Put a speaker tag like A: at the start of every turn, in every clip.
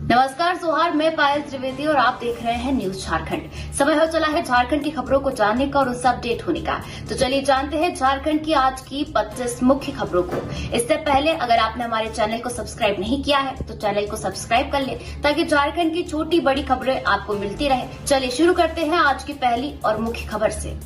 A: नमस्कार सोहार, मैं पायल त्रिवेदी और आप देख रहे हैं न्यूज झारखंड। समय हो चला है झारखंड की खबरों को जानने का और उससे अपडेट होने का। तो चलिए जानते हैं झारखंड की आज की 25 मुख्य खबरों को। इससे पहले अगर आपने हमारे चैनल को सब्सक्राइब नहीं किया है तो चैनल को सब्सक्राइब कर ले ताकि झारखंड की छोटी बड़ी खबरें आपको मिलती रहे। चलिए शुरू करते हैं आज की पहली और मुख्य खबर से।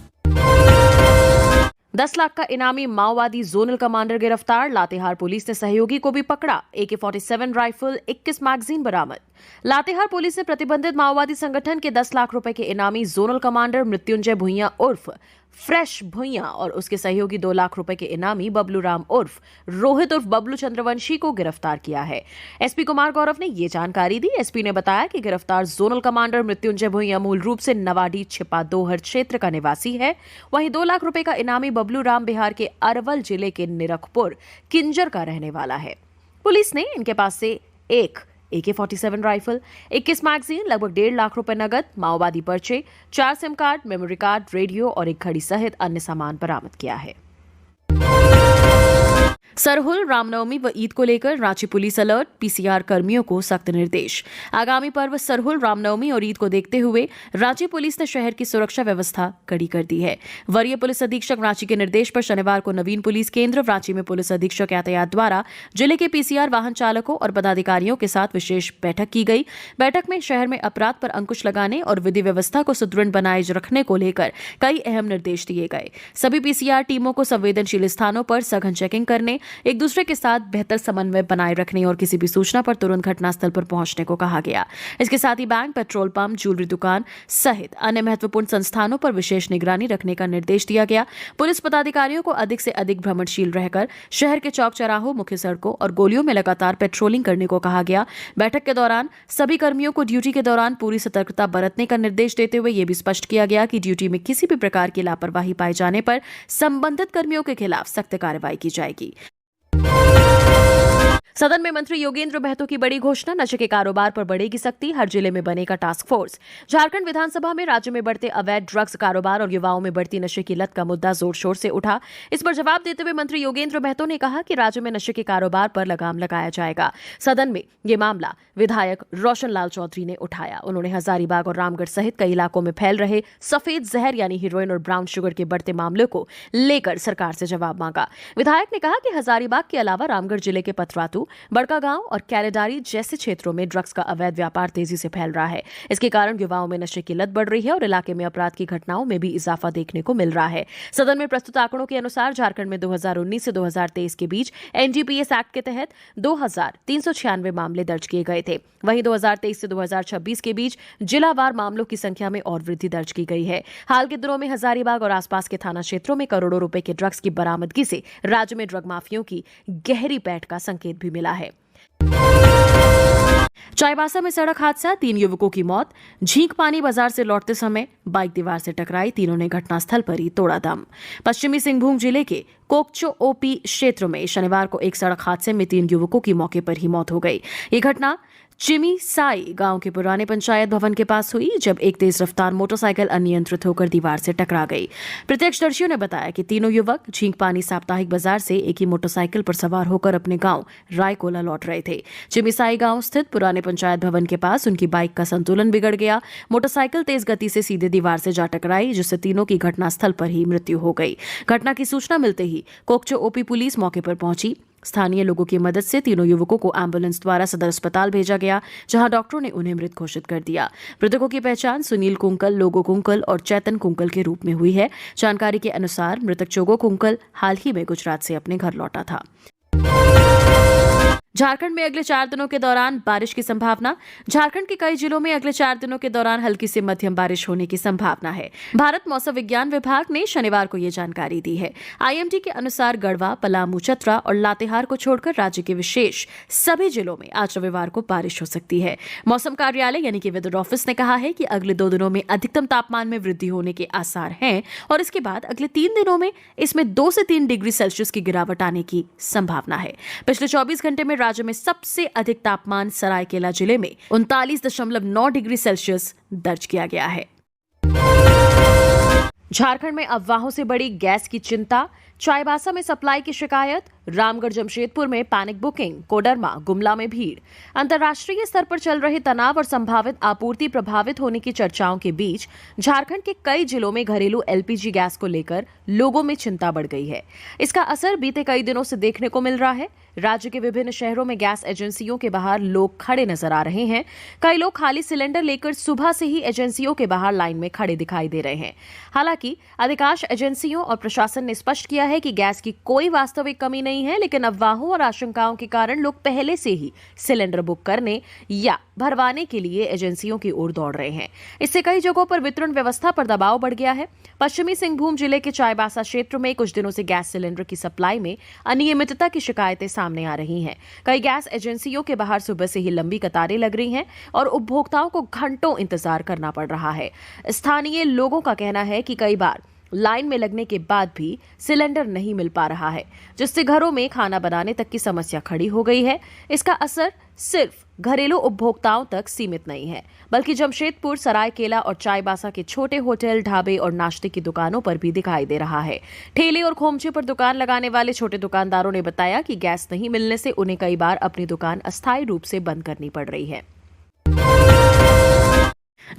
B: 10 लाख का इनामी माओवादी जोनल कमांडर गिरफ्तार। लातेहार पुलिस ने सहयोगी को भी पकड़ा। AK-47 राइफल 21 मैगजीन बरामद। लातेहार पुलिस ने प्रतिबंधित माओवादी संगठन के 10 लाख रुपए के इनामी जोनल कमांडर मृत्युंजय भुइयां उर्फ फ्रेश भुइयां और उसके सहयोगी 2 लाख रुपए के इनामी बबलू राम उर्फ रोहित उर्फ बबलू चंद्रवंशी को गिरफ्तार किया है। एसपी कुमार गौरव ने ये जानकारी दी। एसपी ने बताया कि गिरफ्तार जोनल कमांडर मृत्युंजय भुइयां मूल रूप से नवाडी छिपा दोहर क्षेत्र का निवासी है। वहीं 2 लाख रुपए का इनामी बबलू राम बिहार के अरवल जिले के निरखपुर किंजर का रहने वाला है। पुलिस ने इनके पास से एक AK-47 राइफल, 21 मैगजीन, लगभग 1.5 लाख रुपए नगद, माओवादी पर्चे, 4 SIM card, memory card, radio और एक घड़ी सहित अन्य सामान बरामद किया है। सरहुल, रामनवमी व ईद को लेकर रांची पुलिस अलर्ट। PCR कर्मियों को सख्त निर्देश। आगामी पर्व सरहुल, रामनवमी और ईद को देखते हुए रांची पुलिस ने शहर की सुरक्षा व्यवस्था कड़ी कर दी है। वरीय पुलिस अधीक्षक रांची के निर्देश पर शनिवार को नवीन पुलिस केंद्र रांची में पुलिस अधीक्षक यातायात द्वारा जिले के PCR वाहन चालकों और पदाधिकारियों के साथ विशेष बैठक की गई। बैठक में शहर में अपराध पर अंकुश लगाने और विधि व्यवस्था को सुदृढ़ बनाए रखने को लेकर कई अहम निर्देश दिए गए। सभी PCR टीमों को संवेदनशील स्थानों पर सघन चेकिंग करने, एक दूसरे के साथ बेहतर समन्वय बनाए रखने और किसी भी सूचना पर तुरंत घटनास्थल पर पहुंचने को कहा गया। इसके साथ ही बैंक, पेट्रोल पंप, ज्वेलरी दुकान सहित अन्य महत्वपूर्ण संस्थानों पर विशेष निगरानी रखने का निर्देश दिया गया। पुलिस पदाधिकारियों को अधिक से अधिक भ्रमणशील रहकर शहर के चौक चौराहों, मुख्य सड़कों और गलियों में लगातार पेट्रोलिंग करने को कहा गया। बैठक के दौरान सभी कर्मियों को ड्यूटी के दौरान पूरी सतर्कता बरतने का निर्देश देते हुए यह भी स्पष्ट किया गया कि ड्यूटी में किसी भी प्रकार की लापरवाही पाए जाने पर संबंधित कर्मियों के खिलाफ सख्त कार्रवाई की जाएगी। सदन में मंत्री योगेंद्र महतो की बड़ी घोषणा। नशे के कारोबार पर बढ़ेगी सख्ती, हर जिले में बनेगा टास्क फोर्स। झारखंड विधानसभा में राज्य में बढ़ते अवैध ड्रग्स कारोबार और युवाओं में बढ़ती नशे की लत का मुद्दा जोर शोर से उठा। इस पर जवाब देते हुए मंत्री योगेंद्र महतो ने कहा कि राज्य में नशे के कारोबार पर लगाम लगाया जाएगा। सदन में ये मामला विधायक रोशन लाल चौधरी ने उठाया। उन्होंने हजारीबाग और रामगढ़ सहित कई इलाकों में फैल रहे सफेद जहर यानी हीरोइन और ब्राउन शुगर के बढ़ते मामलों को लेकर सरकार से जवाब मांगा। विधायक ने कहा कि हजारीबाग के अलावा रामगढ़ जिले के पथरातू, बड़कागांव और कैलेडारी जैसे क्षेत्रों में ड्रग्स का अवैध व्यापार तेजी से फैल रहा है। इसके कारण युवाओं में नशे की लत बढ़ रही है और इलाके में अपराध की घटनाओं में भी इजाफा देखने को मिल रहा है। सदन में प्रस्तुत आंकड़ों के अनुसार झारखंड में 2019 से 2023 के बीच NDPS एक्ट के तहत 2396 मामले दर्ज किए गए थे। वहीं 2023 से 2026 के बीच जिलावार मामलों की संख्या में और वृद्धि दर्ज की गई है। हाल के दिनों में हजारीबाग और आसपास के थाना क्षेत्रों में करोड़ों रुपए के ड्रग्स की बरामदगी से राज्य में ड्रग माफियों की गहरी पैठ का संकेत भी मिला है। चाईबासा में सड़क हादसा, 3 युवकों की मौत। झींक पानी बाजार से लौटते समय बाइक दीवार से टकराई, तीनों ने घटनास्थल पर ही तोड़ा दम। पश्चिमी सिंहभूम जिले के कोकचो OP क्षेत्र में शनिवार को एक सड़क हादसे में 3 युवकों की मौके पर ही मौत हो गई। ये घटना चिमीसाई गांव के पुराने पंचायत भवन के पास हुई जब एक तेज रफ्तार मोटरसाइकिल अनियंत्रित होकर दीवार से टकरा गई। प्रत्यक्षदर्शियों ने बताया कि तीनों युवक झींक पानी साप्ताहिक बाजार से एक ही मोटरसाइकिल पर सवार होकर अपने गांव रायकोला लौट रहे थे। चिमीसाई गांव स्थित पुराने पंचायत भवन के पास उनकी बाइक का संतुलन बिगड़ गया। मोटरसाइकिल तेज गति से सीधे दीवार से जा टकराई जिससे तीनों की घटनास्थल पर ही मृत्यु हो गई। घटना की सूचना मिलते ही कोकचो OP पुलिस मौके पर पहुंची। स्थानीय लोगों की मदद से तीनों युवकों को एम्बुलेंस द्वारा सदर अस्पताल भेजा गया जहां डॉक्टरों ने उन्हें मृत घोषित कर दिया। मृतकों की पहचान सुनील कुंकल, लोगो कुंकल और चैतन कुंकल के रूप में हुई है। जानकारी के अनुसार मृतक चोगो कुंकल हाल ही में गुजरात से अपने घर लौटा था। झारखंड में अगले 4 दिनों के दौरान बारिश की संभावना। झारखंड के कई जिलों में अगले 4 दिनों के दौरान हल्की से मध्यम बारिश होने की संभावना है। भारत मौसम विज्ञान विभाग ने शनिवार को यह जानकारी दी है। IMD के अनुसार गढ़वा, पलामू, चतरा और लातेहार को छोड़कर राज्य के विशेष सभी जिलों में आज रविवार को बारिश हो सकती है। मौसम कार्यालय यानी कि वेदर ऑफिस ने कहा है कि अगले 2 दिनों में अधिकतम तापमान में वृद्धि होने के आसार हैं और इसके बाद अगले 3 दिनों में इसमें 2 से 3 डिग्री सेल्सियस की गिरावट आने की संभावना है। पिछले 24 घंटे में राज्य में सबसे अधिक तापमान सरायकेला जिले में 39.9 डिग्री सेल्सियस दर्ज किया गया है। झारखंड में अफवाहों से बड़ी गैस की चिंता। चाईबासा में सप्लाई की शिकायत। रामगढ़ जमशेदपुर में पैनिक बुकिंग, कोडरमा गुमला में भीड़। अंतर्राष्ट्रीय स्तर पर चल रहे तनाव और संभावित आपूर्ति प्रभावित होने की चर्चाओं के बीच झारखंड के कई जिलों में घरेलू एलपीजी गैस को लेकर लोगों में चिंता बढ़ गई है। इसका असर बीते कई दिनों से देखने को मिल रहा है। राज्य के विभिन्न शहरों में गैस एजेंसियों के बाहर लोग खड़े नजर आ रहे हैं। कई लोग खाली सिलेंडर लेकर सुबह से ही एजेंसियों के बाहर लाइन में खड़े दिखाई दे रहे हैं। हालांकि अधिकांश एजेंसियों और प्रशासन ने स्पष्ट किया है कि गैस की कोई वास्तविक कमी नहीं है, लेकिन अफवाहों और आशंकाओं के कारण लोग पहले से ही सिलेंडर बुक करने या भरवाने के लिए एजेंसियों की ओर दौड़ रहे हैं। इससे कई जगहों पर वितरण व्यवस्था पर दबाव बढ़ गया है। पश्चिमी सिंहभूम जिले के चाईबासा क्षेत्र में कुछ दिनों से गैस सिलेंडर की सप्लाई में अनियमितता की शिकायतें सामने आ रही हैं। कई गैस एजेंसियों के बाहर सुबह से ही लंबी कतारें लग रही हैं और उपभोक्ताओं को घंटों इंतजार करना पड़ रहा है। स्थानीय लोगों का कहना है कि कई बार लाइन में लगने के बाद भी सिलेंडर नहीं मिल पा रहा है, जिससे घरों में खाना बनाने तक की समस्या खड़ी हो गई है। इसका असर सिर्फ घरेलू उपभोक्ताओं तक सीमित नहीं है, बल्कि जमशेदपुर, सरायकेला और चाईबासा के छोटे होटल, ढाबे और नाश्ते की दुकानों पर भी दिखाई दे रहा है। ठेले और खोमचे पर दुकान लगाने वाले छोटे दुकानदारों ने बताया कि गैस नहीं मिलने से उन्हें कई बार अपनी दुकान अस्थायी रूप से बंद करनी पड़ रही है।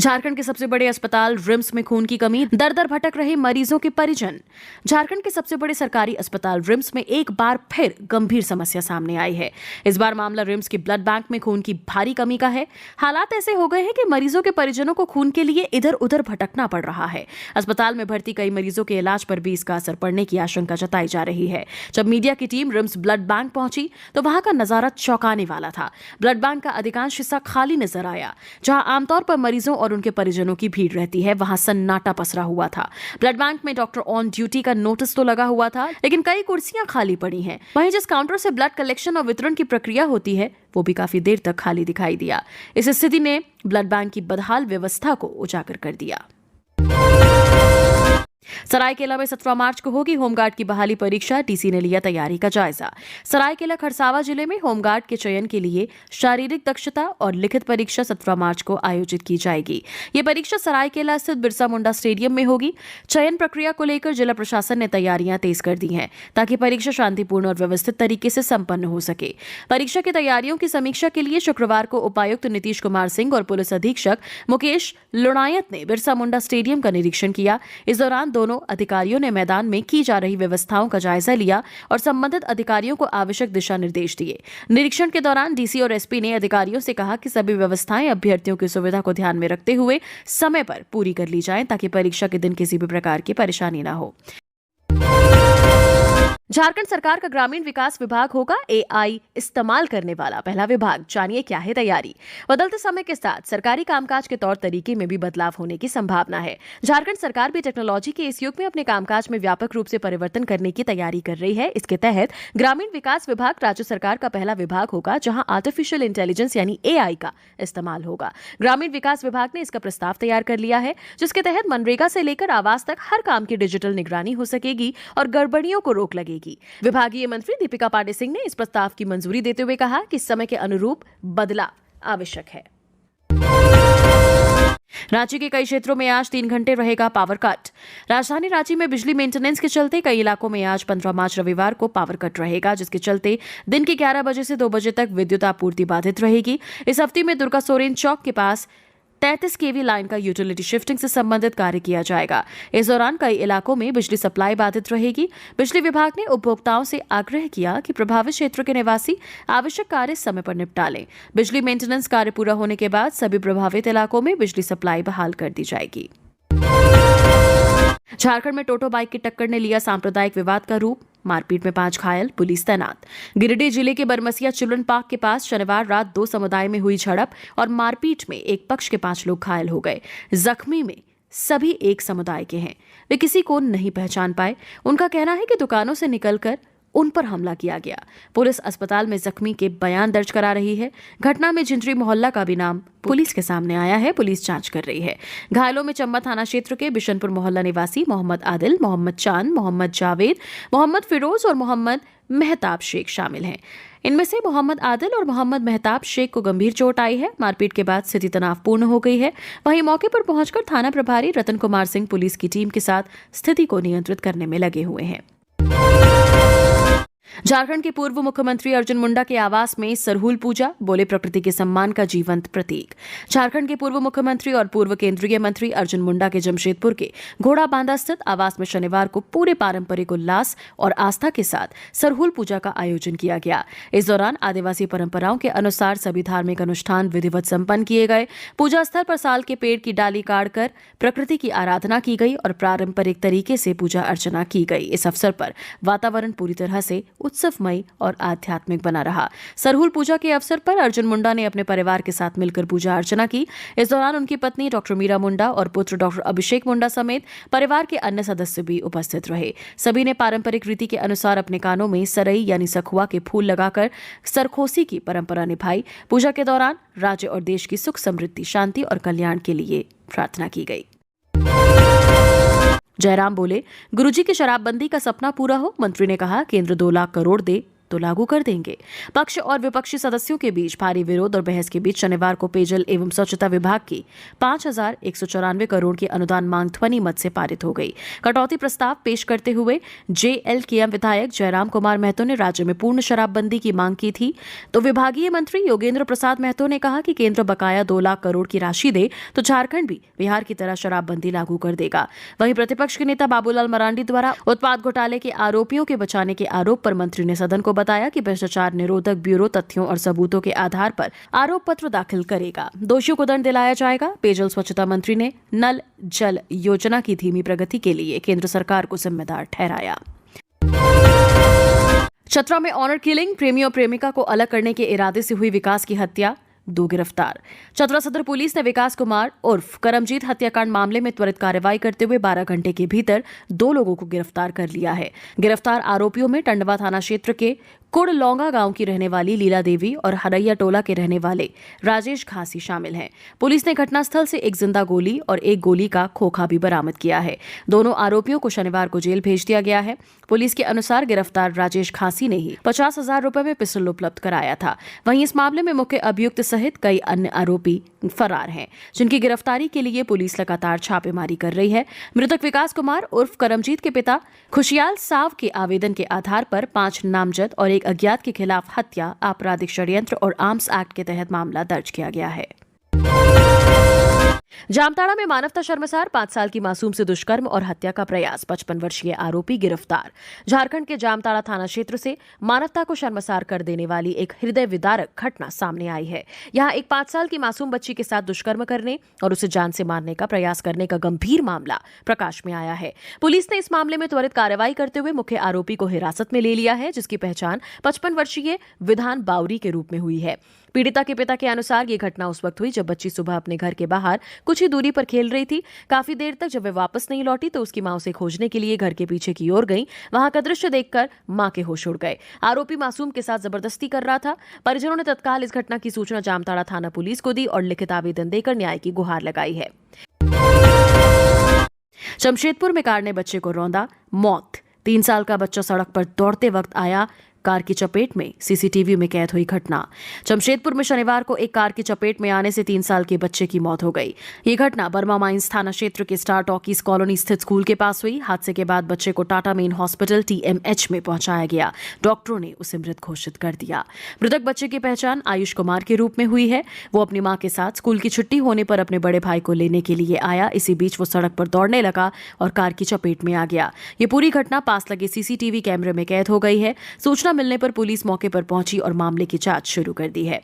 B: झारखंड के सबसे बड़े अस्पताल रिम्स में खून की कमी, दर दर भटक रहे मरीजों के परिजन। झारखंड के सबसे बड़े सरकारी अस्पताल रिम्स में एक बार फिर गंभीर समस्या सामने आई है। इस बार मामला रिम्स के ब्लड बैंक में खून की भारी कमी का है। हालात ऐसे हो गए हैं कि मरीजों के परिजनों को खून के लिए इधर उधर भटकना पड़ रहा है। अस्पताल में भर्ती कई मरीजों के इलाज पर भी इसका असर पड़ने की आशंका जताई जा रही है। जब मीडिया की टीम रिम्स ब्लड बैंक पहुंची तो वहां का नजारा चौंकाने वाला था। ब्लड बैंक का अधिकांश हिस्सा खाली नजर आया। जहां आमतौर पर मरीजों और उनके परिजनों की भीड़ रहती है, वहां सन्नाटा पसरा हुआ था। ब्लड बैंक में डॉक्टर ऑन ड्यूटी का नोटिस तो लगा हुआ था, लेकिन कई कुर्सियां खाली पड़ी हैं। वहीं जिस काउंटर से ब्लड कलेक्शन और वितरण की प्रक्रिया होती है, वो भी काफी देर तक खाली दिखाई दिया। इस स्थिति ने ब्लड बैंक की बदहाल व्यवस्था को उजागर कर दिया। सरायकेला में 17 मार्च को होगी होमगार्ड की बहाली परीक्षा, डीसी ने लिया तैयारी का जायजा। सरायकेला खरसावा जिले में होमगार्ड के चयन के लिए शारीरिक दक्षता और लिखित परीक्षा 17 मार्च को आयोजित की जाएगी। ये परीक्षा सरायकेला स्थित बिरसा मुंडा स्टेडियम में होगी। चयन प्रक्रिया को लेकर जिला प्रशासन ने तैयारियां तेज कर दी हैं, ताकि परीक्षा शांतिपूर्ण और व्यवस्थित तरीके से संपन्न हो सके। परीक्षा की तैयारियों की समीक्षा के लिए शुक्रवार को उपायुक्त नीतीश कुमार सिंह और पुलिस अधीक्षक मुकेश लुणायत ने बिरसा मुंडा स्टेडियम का निरीक्षण किया। इस दौरान दोनों अधिकारियों ने मैदान में की जा रही व्यवस्थाओं का जायजा लिया और संबंधित अधिकारियों को आवश्यक दिशा निर्देश दिए। निरीक्षण के दौरान डीसी और एसपी ने अधिकारियों से कहा कि सभी व्यवस्थाएं अभ्यर्थियों की सुविधा को ध्यान में रखते हुए समय पर पूरी कर ली जाएं, ताकि परीक्षा के दिन किसी भी प्रकार की परेशानी न हो। झारखंड सरकार का ग्रामीण विकास विभाग होगा एआई इस्तेमाल करने वाला पहला विभाग। जानिए क्या है तैयारी। बदलते समय के साथ सरकारी कामकाज के तौर तरीके में भी बदलाव होने की संभावना है। झारखंड सरकार भी टेक्नोलॉजी के इस युग में अपने कामकाज में व्यापक रूप से परिवर्तन करने की तैयारी कर रही है। इसके तहत ग्रामीण विकास विभाग राज्य सरकार का पहला विभाग होगा, जहां आर्टिफिशियल इंटेलिजेंस यानी एआई का इस्तेमाल होगा। ग्रामीण विकास विभाग ने इसका प्रस्ताव तैयार कर लिया है, जिसके तहत मनरेगा से लेकर आवास तक हर काम की डिजिटल निगरानी हो सकेगी और गड़बड़ियों को रोक लगेगी। विभागीय मंत्री दीपिका पांडे सिंह ने इस प्रस्ताव की मंजूरी देते हुए कहा कि समय के अनुरूप बदलाव आवश्यक है। रांची के कई क्षेत्रों में आज 3 घंटे रहेगा पावर कट। राजधानी रांची में बिजली मेंटेनेंस के चलते कई इलाकों में आज 15 मार्च रविवार को पावर कट रहेगा, जिसके चलते दिन के 11 बजे से 2 बजे तक विद्युत आपूर्ति बाधित रहेगी। इस हफ्ते में दुर्गा सोरेन चौक के पास 33 केवी लाइन का यूटिलिटी शिफ्टिंग से संबंधित कार्य किया जाएगा। इस दौरान कई इलाकों में बिजली सप्लाई बाधित रहेगी। बिजली विभाग ने उपभोक्ताओं से आग्रह किया कि प्रभावित क्षेत्रों के निवासी आवश्यक कार्य समय पर निपटा लें। बिजली मेंटेनेंस कार्य पूरा होने के बाद सभी प्रभावित इलाकों में बिजली सप्लाई बहाल कर दी जाएगी। झारखंड में टोटो बाइक की टक्कर ने लिया सांप्रदायिक विवाद का रूप। मारपीट में 5 घायल, पुलिस तैनात। गिरिडीह जिले के बरमसिया चिल्ड्रन पार्क के पास शनिवार रात 2 समुदाय में हुई झड़प और मारपीट में एक पक्ष के 5 लोग घायल हो गए। जख्मी में सभी एक समुदाय के हैं। वे किसी को नहीं पहचान पाए। उनका कहना है कि दुकानों से निकलकर उन पर हमला किया गया। पुलिस अस्पताल में जख्मी के बयान दर्ज करा रही है। घटना में जिंजरी मोहल्ला का भी नाम पुलिस के सामने आया है। पुलिस जांच कर रही है। घायलों में चंबा थाना क्षेत्र के बिशनपुर मोहल्ला निवासी मोहम्मद आदिल, मोहम्मद चांद, मोहम्मद जावेद, मोहम्मद फिरोज और मोहम्मद मेहताब शेख शामिल हैं। इनमें से मोहम्मद आदिल और मोहम्मद मेहताब शेख को गंभीर चोट आई है। मारपीट के बाद स्थिति तनावपूर्ण हो गई है। वहीं मौके पर पहुंचकर थाना प्रभारी रतन कुमार सिंह पुलिस की टीम के साथ स्थिति को नियंत्रित करने में लगे हुए हैं। झारखंड के पूर्व मुख्यमंत्री अर्जुन मुंडा के आवास में सरहुल पूजा, बोले प्रकृति के सम्मान का जीवंत प्रतीक। झारखंड के पूर्व मुख्यमंत्री और पूर्व केंद्रीय मंत्री अर्जुन मुंडा के जमशेदपुर के घोड़ा बांधा स्थित आवास में शनिवार को पूरे पारंपरिक उल्लास और आस्था के साथ सरहुल पूजा का आयोजन किया गया। इस दौरान आदिवासी परंपराओं के अनुसार सभी धार्मिक अनुष्ठान विधिवत संपन्न किए गए। पूजा स्थल पर साल के पेड़ की डाली काटकर प्रकृति की आराधना की गई और पारंपरिक तरीके से पूजा अर्चना की गई। इस अवसर पर वातावरण पूरी तरह से उत्सवमय और आध्यात्मिक बना रहा। सरहुल पूजा के अवसर पर अर्जुन मुंडा ने अपने परिवार के साथ मिलकर पूजा अर्चना की। इस दौरान उनकी पत्नी डॉक्टर मीरा मुंडा और पुत्र डॉक्टर अभिषेक मुंडा समेत परिवार के अन्य सदस्य भी उपस्थित रहे। सभी ने पारंपरिक रीति के अनुसार अपने कानों में सरई यानी सखुआ के फूल लगाकर सरखोसी की परंपरा निभाई। पूजा के दौरान राज्य और देश की सुख समृद्धि, शांति और कल्याण के लिए प्रार्थना की गई। जयराम बोले, गुरुजी की शराबबंदी का सपना पूरा हो। मंत्री ने कहा, केंद्र 2 लाख करोड़ दे तो लागू कर देंगे। पक्ष और विपक्षी सदस्यों के बीच भारी विरोध और बहस के बीच शनिवार को पेयजल एवं स्वच्छता विभाग की 5,194 करोड़ की अनुदान मांग ध्वनि मत से पारित हो गई। कटौती प्रस्ताव पेश करते हुए JLKM विधायक जयराम कुमार महतो ने राज्य में पूर्ण शराबबंदी की मांग की थी, तो विभागीय मंत्री योगेंद्र प्रसाद महतो ने कहा कि केंद्र बकाया 2 लाख करोड़ की राशि दे तो झारखंड भी बिहार की तरह शराबबंदी लागू कर देगा। वहीं प्रतिपक्ष के नेता बाबूलाल मरांडी द्वारा उत्पाद घोटाले के आरोपियों के बचाने के आरोप पर मंत्री ने सदन को बताया कि भ्रष्टाचार निरोधक ब्यूरो तथ्यों और सबूतों के आधार पर आरोप पत्र दाखिल करेगा। दोषियों को दंड दिलाया जाएगा। पेयजल स्वच्छता मंत्री ने नल जल योजना की धीमी प्रगति के लिए केंद्र सरकार को जिम्मेदार ठहराया। चतरा में ऑनर किलिंग, प्रेमी और प्रेमिका को अलग करने के इरादे से हुई विकास की हत्या, 2 गिरफ्तार। चतरा सदर पुलिस ने विकास कुमार उर्फ करमजीत हत्याकांड मामले में त्वरित कार्रवाई करते हुए 12 घंटे के भीतर 2 लोगों को गिरफ्तार कर लिया है। गिरफ्तार आरोपियों में टंडवा थाना क्षेत्र के कुड़लौंगा गांव की रहने वाली लीला देवी और हरैया टोला के रहने वाले राजेश घासी शामिल हैं। पुलिस ने घटनास्थल से एक जिंदा गोली और एक गोली का खोखा भी बरामद किया है। दोनों आरोपियों को शनिवार को जेल भेज दिया गया है। पुलिस के अनुसार गिरफ्तार राजेश घासी ने ही 50,000 रुपए में पिस्टल उपलब्ध कराया था। वहीं इस मामले में मुख्य अभियुक्त सहित कई अन्य आरोपी फरार हैं, जिनकी गिरफ्तारी के लिए पुलिस लगातार छापेमारी कर रही है। मृतक विकास कुमार उर्फ करमजीत के पिता खुशियाल साव के आवेदन के आधार पर 5 नामजद और एक अज्ञात के खिलाफ हत्या, आपराधिक षड्यंत्र और आर्म्स एक्ट के तहत मामला दर्ज किया गया है। जामताड़ा में मानवता शर्मसार 5 साल की मासूम से दुष्कर्म और हत्या का प्रयास, 55 वर्षीय आरोपी गिरफ्तार। झारखंड के जामताड़ा थाना क्षेत्र से मानवता को शर्मसार कर देने वाली एक हृदय विदारक घटना सामने आई है। यहां एक 5 साल की मासूम बच्ची के साथ दुष्कर्म करने और उसे जान से मारने का प्रयास करने का गंभीर मामला प्रकाश में आया है। पुलिस ने इस मामले में त्वरित कार्रवाई करते हुए मुख्य आरोपी को हिरासत में ले लिया है, जिसकी पहचान 55 वर्षीय विधान बावरी के रूप में हुई है। पीड़िता के पिता के अनुसार ये घटना उस वक्त हुई जब बच्ची सुबह अपने घर के बाहर कुछ ही दूरी पर खेल रही थी। काफी देर तक जब वे वापस नहीं लौटी तो उसकी मां उसे खोजने के लिए घर के पीछे की ओर गई। वहां का दृश्य देखकर मां के होश उड़ गए। आरोपी मासूम के साथ जबरदस्ती कर रहा था। परिजनों ने तत्काल इस घटना की सूचना जामताड़ा थाना पुलिस को दी और लिखित आवेदन देकर न्याय की गुहार लगाई है। जमशेदपुर में कार ने बच्चे को रौंदा, मौत। 3 साल का बच्चा सड़क पर दौड़ते वक्त आया कार की चपेट में, सीसीटीवी में कैद हुई घटना। जमशेदपुर में शनिवार को एक कार की चपेट में आने से 3 साल के बच्चे की मौत हो गई। ये घटना बर्मा माइंस थाना क्षेत्र के स्टार टॉकीज कॉलोनी स्थित स्कूल के पास हुई। हादसे के बाद बच्चे को टाटा मेन हॉस्पिटल TMH में पहुंचाया गया। डॉक्टरों ने उसे मृत घोषित कर दिया। मृतक बच्चे की पहचान आयुष कुमार के रूप में हुई है। वो अपनी मां के साथ स्कूल की छुट्टी होने पर अपने बड़े भाई को लेने के लिए आया। इसी बीच वो सड़क पर दौड़ने लगा और कार की चपेट में आ गया। ये पूरी घटना पास लगे CCTV कैमरे में कैद हो गई है। सूचना मिलने पर पुलिस मौके पर पहुंची और मामले की जांच शुरू कर दी है।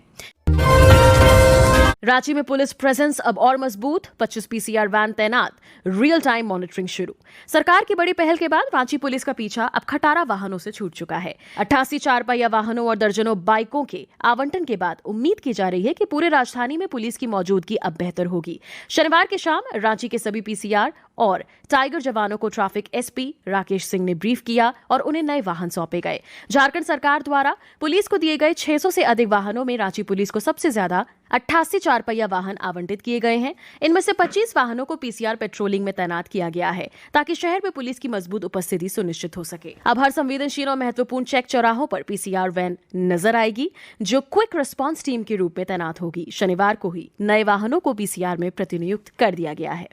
B: रांची में पुलिस प्रेजेंस अब और मजबूत, 25 PCR वैन तैनात, रियल टाइम मॉनिटरिंग शुरू। सरकार की बड़ी पहल के बाद रांची पुलिस का पीछा अब खटारा वाहनों से छूट चुका है। 88 4-पहिया वाहनों और दर्जनों बाइकों के आवंटन के बाद उम्मीद की जा रही है कि पूरे राजधानी में पुलिस की मौजूदगी अब बेहतर होगी। शनिवार की शाम रांची के सभी PCR और टाइगर जवानों को ट्रैफिक SP राकेश सिंह ने ब्रीफ किया और उन्हें नए वाहन सौंपे गए। झारखंड सरकार द्वारा पुलिस को दिए गए 600 से अधिक वाहनों में रांची पुलिस को सबसे ज्यादा 88 4-पहिया वाहन आवंटित किए गए हैं। इनमें से 25 वाहनों को PCR पेट्रोलिंग में तैनात किया गया है ताकि शहर में पुलिस की मजबूत उपस्थिति सुनिश्चित हो सके। अब हर संवेदनशील और महत्वपूर्ण चेक चौराहों पर PCR वैन नजर आएगी, जो क्विक रिस्पांस टीम के रूप में तैनात होगी। शनिवार को ही नए वाहनों को PCR में प्रतिनियुक्त कर दिया गया है।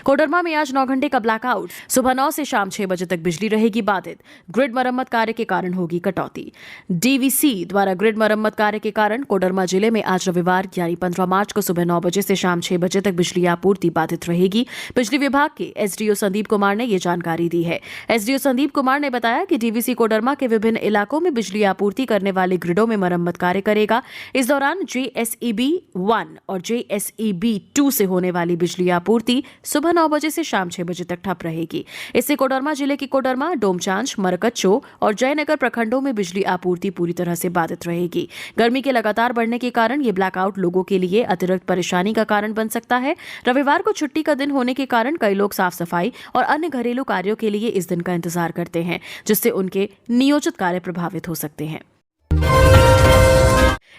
B: कोडरमा में आज 9 घंटे का ब्लैकआउट। सुबह 9 से शाम 6 बजे तक बिजली रहेगी बाधित। ग्रिड मरम्मत कार्य के कारण होगी कटौती। डीवीसी द्वारा ग्रिड मरम्मत कार्य के कारण कोडरमा जिले में आज रविवार यानी 15 मार्च को सुबह 9 बजे से शाम 6 बजे तक बिजली आपूर्ति बाधित रहेगी। बिजली विभाग के एसडीओ संदीप कुमार ने ये जानकारी दी है। एसडीओ संदीप कुमार ने बताया कि डीवीसी कोडरमा के विभिन्न इलाकों में बिजली आपूर्ति करने वाले ग्रिडों में मरम्मत कार्य करेगा। इस दौरान JSEB 1 और JSEB 2 से होने वाली बिजली आपूर्ति सुबह 9 बजे से शाम 6 बजे तक ठप रहेगी। इससे कोडरमा जिले की कोडरमा, डोमचांच, मरकच्चो और जयनगर प्रखंडों में बिजली आपूर्ति पूरी तरह से बाधित रहेगी। गर्मी के लगातार बढ़ने के कारण ये ब्लैकआउट लोगों के लिए अतिरिक्त परेशानी का कारण बन सकता है। रविवार को छुट्टी का दिन होने के कारण कई लोग साफ सफाई और अन्य घरेलू कार्यों के लिए इस दिन का इंतजार करते हैं, जिससे उनके नियोजित कार्य प्रभावित हो सकते हैं।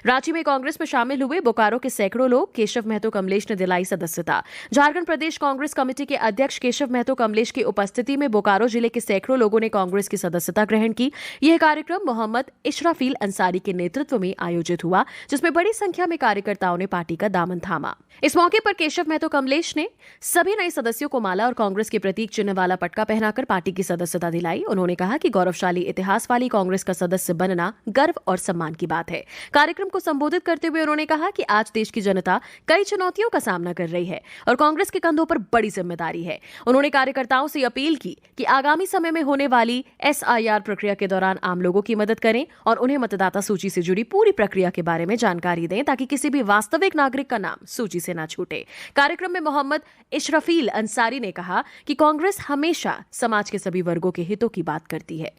B: रांची में कांग्रेस में शामिल हुए बोकारो के सैकड़ों लोग। केशव महतो कमलेश ने दिलाई सदस्यता। झारखंड प्रदेश कांग्रेस कमेटी के अध्यक्ष केशव महतो कमलेश की उपस्थिति में बोकारो जिले के सैकड़ों लोगों ने कांग्रेस की सदस्यता ग्रहण की। यह कार्यक्रम मोहम्मद इशराफील अंसारी के नेतृत्व में आयोजित हुआ, जिसमें बड़ी संख्या में कार्यकर्ताओं ने पार्टी का दामन थामा। इस मौके पर केशव महतो कमलेश ने सभी नए सदस्यों को माला और कांग्रेस के प्रतीक चिन्ह वाला पटका पहनाकर पार्टी की सदस्यता दिलाई। उन्होंने कहा कि गौरवशाली इतिहास वाली कांग्रेस का सदस्य बनना गर्व और सम्मान की बात है। कार्यक्रम को संबोधित करते हुए उन्होंने कहा कि आज देश की जनता कई चुनौतियों का सामना कर रही है और कांग्रेस के कंधों पर बड़ी जिम्मेदारी है। उन्होंने कार्यकर्ताओं से अपील की कि आगामी समय में होने वाली SIR प्रक्रिया के दौरान आम लोगों की मदद करें और उन्हें मतदाता सूची से जुड़ी पूरी प्रक्रिया के बारे में जानकारी दें, ताकि किसी भी वास्तविक नागरिक का नाम सूची से न छूटे। कार्यक्रम में मोहम्मद इशराफील अंसारी ने कहा कि कांग्रेस हमेशा समाज के सभी वर्गों के हितों की बात करती है।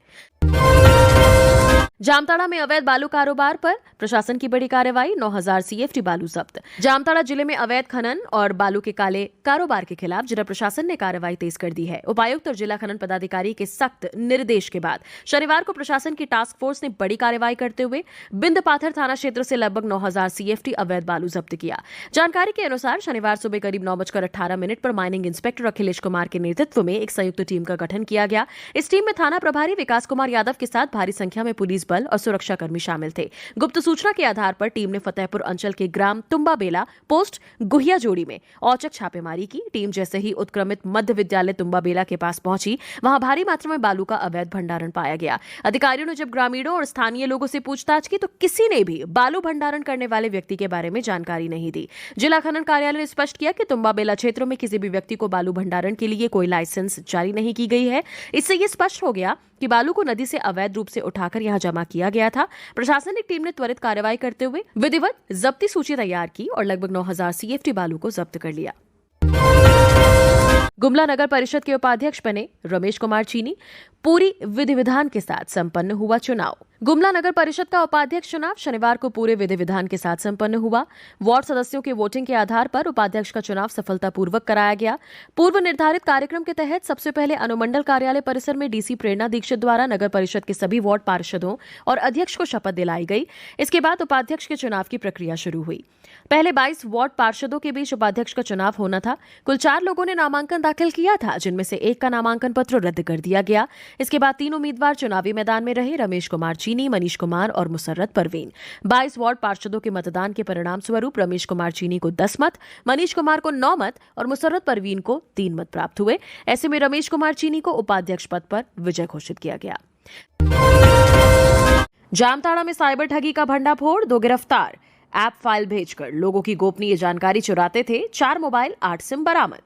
B: जामताड़ा में अवैध बालू कारोबार पर प्रशासन की बड़ी कार्रवाई। 9000 CFT बालू जब्त। जामताड़ा जिले में अवैध खनन और बालू के काले कारोबार के खिलाफ जिला प्रशासन ने कार्रवाई तेज कर दी है। उपायुक्त और जिला खनन पदाधिकारी के सख्त निर्देश के बाद शनिवार को प्रशासन की टास्क फोर्स ने बड़ी कार्रवाई करते हुए बिंद पाथर थाना क्षेत्र से लगभग 9000 CFT अवैध बालू जब्त किया। जानकारी के अनुसार शनिवार सुबह करीब 9:18 पर माइनिंग इंस्पेक्टर अखिलेश कुमार के नेतृत्व में एक संयुक्त टीम का गठन किया गया। इस टीम में थाना प्रभारी विकास कुमार यादव के साथ भारी संख्या में पुलिस बल और सुरक्षाकर्मी शामिल थे। गुप्त सूचना के आधार पर टीम ने फतेहपुर अंचल के ग्राम तुम्बाबेला पोस्ट गुहिया जोड़ी में औचक छापेमारी की। टीम जैसे ही उत्क्रमित मध्य विद्यालय तुम्बाबेला के पास पहुंची, वहां भारी मात्रा में बालू का अवैध भंडारण पाया गया। अधिकारियों ने जब ग्रामीणों और स्थानीय लोगों से पूछताछ की तो किसी ने भी बालू भंडारण करने वाले व्यक्ति के बारे में जानकारी नहीं दी। जिला खनन कार्यालय ने स्पष्ट किया कि तुम्बाबेला क्षेत्रों में किसी भी व्यक्ति को बालू भंडारण के लिए कोई लाइसेंस जारी नहीं की गई है। इससे यह स्पष्ट हो गया कि बालू को नदी से अवैध रूप से उठाकर यहां जमा किया गया था। प्रशासनिक टीम ने त्वरित कार्रवाई करते हुए विधिवत जब्ती सूची तैयार की और लगभग 9000 CFT बालू को जब्त कर लिया। गुमला नगर परिषद के उपाध्यक्ष बने रमेश कुमार चीनी। पूरी विधि विधान के साथ संपन्न हुआ चुनाव। गुमला नगर परिषद का उपाध्यक्ष चुनाव शनिवार को पूरे विधि विधान के साथ संपन्न हुआ। वार्ड सदस्यों के वोटिंग के आधार पर उपाध्यक्ष का चुनाव सफलतापूर्वक कराया गया। पूर्व निर्धारित कार्यक्रम के तहत सबसे पहले अनुमंडल कार्यालय परिसर में DC प्रेरणा दीक्षित द्वारा नगर परिषद के सभी वार्ड पार्षदों और अध्यक्ष को शपथ दिलाई गई। इसके बाद उपाध्यक्ष के चुनाव की प्रक्रिया शुरू हुई। पहले 22 वार्ड पार्षदों के बीच उपाध्यक्ष का चुनाव होना था। कुल 4 लोगों ने नामांकन दाखिल किया था, जिनमें से एक का नामांकन पत्र रद्द कर दिया गया। इसके बाद 3 उम्मीदवार चुनावी मैदान में रहे, रमेश कुमार चीनी, मनीष कुमार और मुसर्रत परवीन। 22 वार्ड पार्षदों के मतदान के परिणाम स्वरूप रमेश कुमार चीनी को 10 मत, मनीष कुमार को 9 मत और मुसर्रत परवीन को 3 मत प्राप्त हुए। ऐसे में रमेश कुमार चीनी को उपाध्यक्ष पद पर विजय घोषित किया गया। जामताड़ा में साइबर ठगी का भंडाफोड़, 2 गिरफ्तार। ऐप फाइल भेजकर लोगों की गोपनीय जानकारी चुराते थे, 4 मोबाइल 8 सिम बरामद।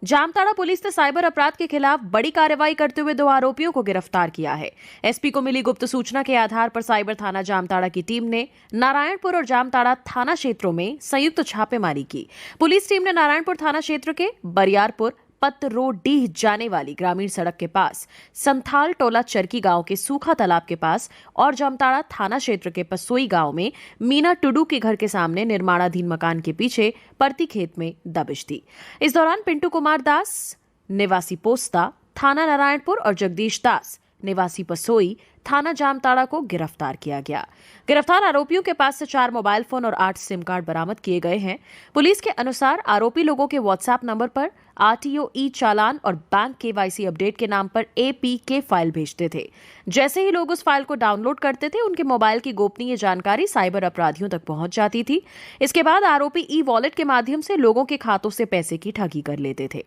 B: जामताड़ा पुलिस ने साइबर अपराध के खिलाफ बड़ी कार्रवाई करते हुए 2 आरोपियों को गिरफ्तार किया है। एसपी को मिली गुप्त सूचना के आधार पर साइबर थाना जामताड़ा की टीम ने नारायणपुर और जामताड़ा थाना क्षेत्रों में संयुक्त छापेमारी की। पुलिस टीम ने नारायणपुर थाना क्षेत्र के बरियारपुर पतरोडीह जाने वाली ग्रामीण सड़क के पास, संथाल टोला चरकी गांव के सूखा तालाब के पास और जामताड़ा थाना क्षेत्र के पसोई गांव में मीना टुडू के घर के सामने निर्माणाधीन मकान के पीछे परती खेत में दबिश दी। इस दौरान पिंटू कुमार दास निवासी पोस्ता थाना नारायणपुर और जगदीश दास निवासी पसोई थाना जामताड़ा को गिरफ्तार किया गया। गिरफ्तार आरोपियों के पास से 4 मोबाइल फोन और 8 सिम कार्ड बरामद किए गए हैं। पुलिस के अनुसार आरोपी लोगों के व्हाट्सएप नंबर पर RTO ई चालान और बैंक KYC अपडेट के नाम पर APK फाइल भेजते थे। जैसे ही लोग उस फाइल को डाउनलोड करते थे, उनके मोबाइल की गोपनीय जानकारी साइबर अपराधियों तक पहुंच जाती थी। इसके बाद आरोपी ई वॉलेट के माध्यम से लोगों के खातों से पैसे की ठगी कर लेते थे।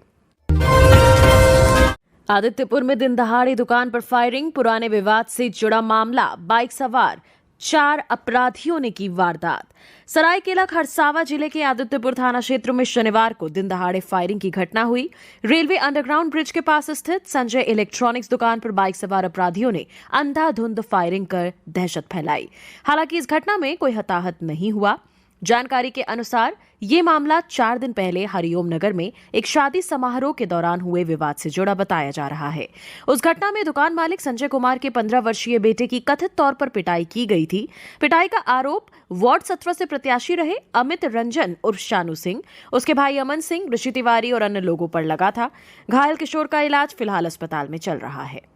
B: आदित्यपुर में दिन दहाड़े दुकान पर फायरिंग, पुराने विवाद से जुड़ा मामला, बाइक सवार 4 अपराधियों ने की वारदात। सरायकेला खरसावा जिले के आदित्यपुर थाना क्षेत्र में शनिवार को दिन दहाड़े फायरिंग की घटना हुई। रेलवे अंडरग्राउंड ब्रिज के पास स्थित संजय इलेक्ट्रॉनिक्स दुकान पर बाइक सवार अपराधियों ने अंधाधुंध फायरिंग कर दहशत फैलाई। हालांकि इस घटना में कोई हताहत नहीं हुआ। जानकारी के अनुसार ये मामला 4 दिन पहले हरिओम नगर में एक शादी समारोह के दौरान हुए विवाद से जुड़ा बताया जा रहा है। उस घटना में दुकान मालिक संजय कुमार के 15 वर्षीय बेटे की कथित तौर पर पिटाई की गई थी। पिटाई का आरोप वार्ड 17 से प्रत्याशी रहे अमित रंजन उर्फ शानू सिंह, उसके भाई अमन सिंह, ऋषि तिवारी और अन्य लोगों पर लगा था। घायल किशोर का इलाज फिलहाल अस्पताल में चल रहा है।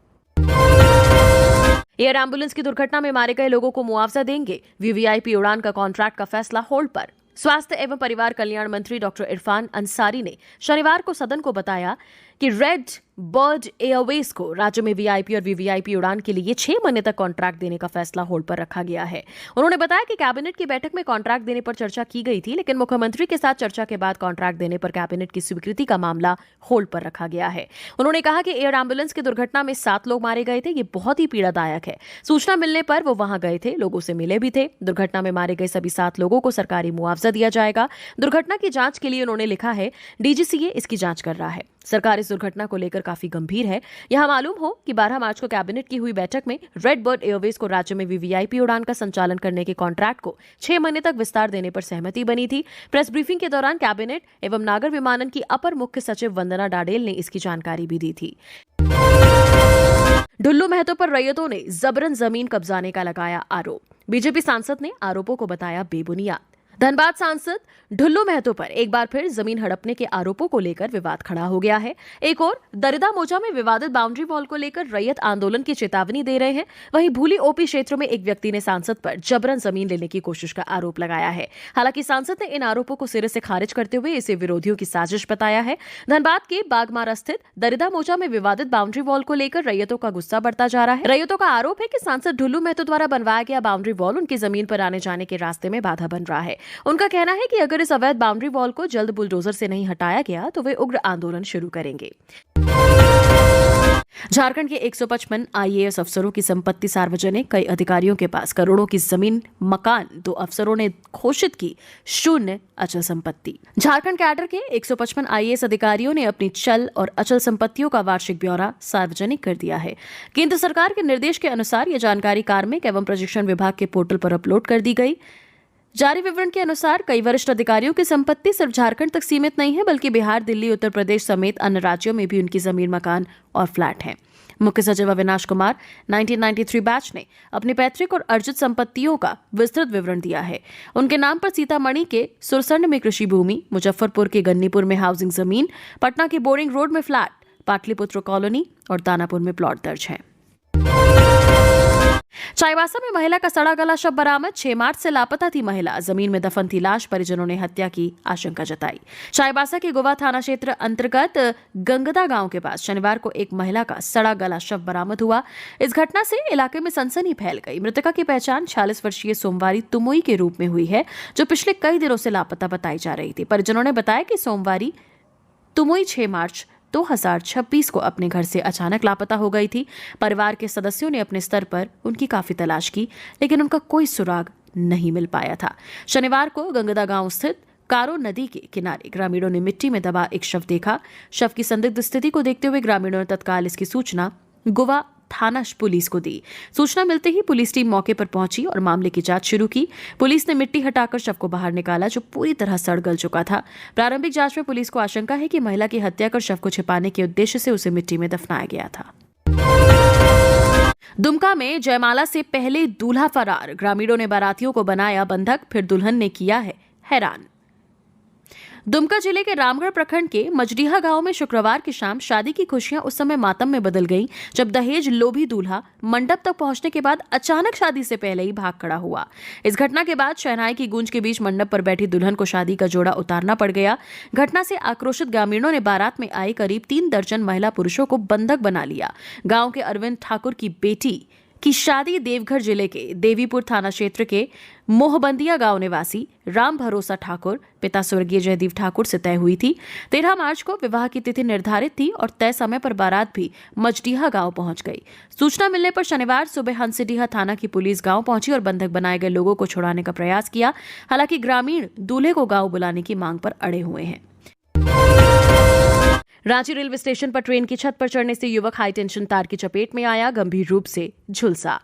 B: एयर एम्बुलेंस की दुर्घटना में मारे गए लोगों को मुआवजा देंगे, वीवीआईपी उड़ान का कॉन्ट्रैक्ट का फैसला होल्ड पर। स्वास्थ्य एवं परिवार कल्याण मंत्री डॉक्टर इरफान अंसारी ने शनिवार को सदन को बताया कि रेड बर्ड एयरवेज को राज्य में वीआईपी और वीवीआईपी उड़ान के लिए 6 महीने तक कॉन्ट्रैक्ट देने का फैसला होल्ड पर रखा गया है। उन्होंने बताया कि कैबिनेट की बैठक में कॉन्ट्रैक्ट देने पर चर्चा की गई थी, लेकिन मुख्यमंत्री के साथ चर्चा के बाद कॉन्ट्रैक्ट देने पर कैबिनेट की स्वीकृति का मामला होल्ड पर रखा गया है। उन्होंने कहा कि एयर एम्बुलेंस की दुर्घटना में 7 लोग मारे गए थे। ये बहुत ही पीड़ादायक है। सूचना मिलने पर वो वहां गए थे, लोगों से मिले भी थे। दुर्घटना में मारे गए सभी 7 लोगों को सरकारी मुआवजा दिया जाएगा। दुर्घटना की जांच के लिए उन्होंने लिखा है, डीजीसीए इसकी जांच कर रहा है। सरकार इस दुर्घटना को लेकर काफी गंभीर है। यहां मालूम हो कि 12 मार्च को कैबिनेट की हुई बैठक में रेड बर्ड एयरवेज को राज्य में वीवीआईपी उड़ान का संचालन करने के कॉन्ट्रैक्ट को 6 महीने तक विस्तार देने पर सहमति बनी थी। प्रेस ब्रीफिंग के दौरान कैबिनेट एवं नागर विमानन की अपर मुख्य सचिव वंदना डाडेल ने इसकी जानकारी भी दी थी। ढुल्लू महतो पर रैयतों ने जबरन जमीन कब्जाने का लगाया आरोप। बीजेपी सांसद ने आरोपों को बताया बेबुनियाद। धनबाद सांसद ढुल्लू महतो पर एक बार फिर जमीन हड़पने के आरोपों को लेकर विवाद खड़ा हो गया है। एक और दरिदा मोजा में विवादित बाउंड्री वॉल को लेकर रैयत आंदोलन की चेतावनी दे रहे हैं। वहीं भूली ओपी क्षेत्र में एक व्यक्ति ने सांसद पर जबरन जमीन लेने की कोशिश का आरोप लगाया है। हालांकि सांसद ने इन आरोपों को सिरे से खारिज करते हुए इसे विरोधियों की साजिश बताया है। धनबाद के बागमारा स्थित दरिदा मोजा में विवादित बाउंड्री वॉल को लेकर रैयतों का गुस्सा बढ़ता जा रहा है। रैयतों का आरोप है कि सांसद ढुल्लू महतो द्वारा बनवाया गया बाउंड्री वॉल उनकी जमीन पर आने जाने के रास्ते में बाधा बन रहा है। उनका कहना है कि अगर इस अवैध बाउंड्री वॉल को जल्द बुलडोजर से नहीं हटाया गया तो वे उग्र आंदोलन शुरू करेंगे। झारखंड के 155 आईएएस अफसरों की संपत्ति सार्वजनिक, कई अधिकारियों के पास करोड़ों की जमीन मकान, 2 अफसरों ने घोषित की शून्य अचल संपत्ति। झारखंड कैडर के 155 आईएएस अधिकारियों ने अपनी चल और अचल संपत्तियों का वार्षिक ब्यौरा सार्वजनिक कर दिया है। केंद्र सरकार के निर्देश के अनुसार यह जानकारी कार्मिक एवं प्रशिक्षण विभाग के पोर्टल पर अपलोड कर दी गई। जारी विवरण के अनुसार कई वरिष्ठ अधिकारियों की संपत्ति सिर्फ झारखंड तक सीमित नहीं है, बल्कि बिहार, दिल्ली, उत्तर प्रदेश समेत अन्य राज्यों में भी उनकी जमीन, मकान और फ्लैट हैं। मुख्य सचिव अविनाश कुमार 1993 बैच ने अपनी पैतृक और अर्जित संपत्तियों का विस्तृत विवरण दिया है। उनके नाम पर सीतामढ़ी के सुरसंड में कृषि भूमि, मुजफ्फरपुर के गन्नीपुर में हाउसिंग जमीन, पटना के बोरिंग रोड में फ्लैट, पाटलिपुत्र कॉलोनी और दानापुर में प्लॉट दर्ज हैं। चाईबासा में महिला का सड़ा गला शव बरामद। 6 मार्च से लापता थी महिला, जमीन में दफन थी लाश, परिजनों ने हत्या की आशंका जताई। चाईबासा के गोवा थाना क्षेत्र अंतर्गत गंगदा गांव के पास शनिवार को एक महिला का सड़ा गला शव बरामद हुआ। इस घटना से इलाके में सनसनी फैल गई। मृतका की पहचान 46 वर्षीय सोमवारी तुमुई के रूप में हुई है, जो पिछले कई दिनों से लापता बताई जा रही थी। परिजनों ने बताया कि सोमवारी तुमुई 6 मार्च 2026 को अपने घर से अचानक लापता हो गई थी। परिवार के सदस्यों ने अपने स्तर पर उनकी काफी तलाश की, लेकिन उनका कोई सुराग नहीं मिल पाया था। शनिवार को गंगदा गांव स्थित कारो नदी के किनारे ग्रामीणों ने मिट्टी में दबा एक शव देखा। शव की संदिग्ध स्थिति को देखते हुए ग्रामीणों ने तत्काल इसकी सूचना गोवा थाना पुलिस को दी। सूचना मिलते ही पुलिस टीम मौके पर पहुंची और मामले की जांच शुरू की। पुलिस ने मिट्टी हटाकर शव को बाहर निकाला, जो पूरी तरह सड़ गल चुका था। प्रारंभिक जांच में पुलिस को आशंका है कि महिला की हत्या कर शव को छिपाने के उद्देश्य से उसे मिट्टी में दफनाया गया था। दुमका में जयमाला से पहले दूल्हा फरार, ग्रामीणों ने बारातियों को बनाया बंधक, फिर दुल्हन ने किया है हैरान। दुमका जिले के रामगढ़ प्रखंड के मजडीहा गांव में शुक्रवार की शाम शादी की खुशियां उस समय मातम में बदल गईं, जब दहेज लोभी दूल्हा मंडप तक पहुंचने के बाद अचानक शादी से पहले ही भाग खड़ा हुआ। इस घटना के बाद शहनाई की गूंज के बीच मंडप पर बैठी दुल्हन को शादी का जोड़ा उतारना पड़ गया। घटना से आक्रोशित ग्रामीणों ने बारात में आए करीब 3 दर्जन महिला पुरुषों को बंधक बना लिया। गाँव के अरविंद ठाकुर की बेटी की शादी देवघर जिले के देवीपुर थाना क्षेत्र के मोहबंदिया गांव निवासी राम भरोसा ठाकुर पिता स्वर्गीय जयदीप ठाकुर से तय हुई थी। 13 मार्च को विवाह की तिथि निर्धारित थी और तय समय पर बारात भी मजडीहा गांव पहुंच गई। सूचना मिलने पर शनिवार सुबह हंसडीहा थाना की पुलिस गांव पहुंची और बंधक बनाए गए लोगों को छुड़ाने का प्रयास किया। हालांकि ग्रामीण दूल्हे को गांव बुलाने की मांग पर अड़े हुए हैं। रांची रेलवे स्टेशन पर ट्रेन की छत पर चढ़ने से युवक हाई टेंशन तार की चपेट में आया, गंभीर रूप से झुलसा।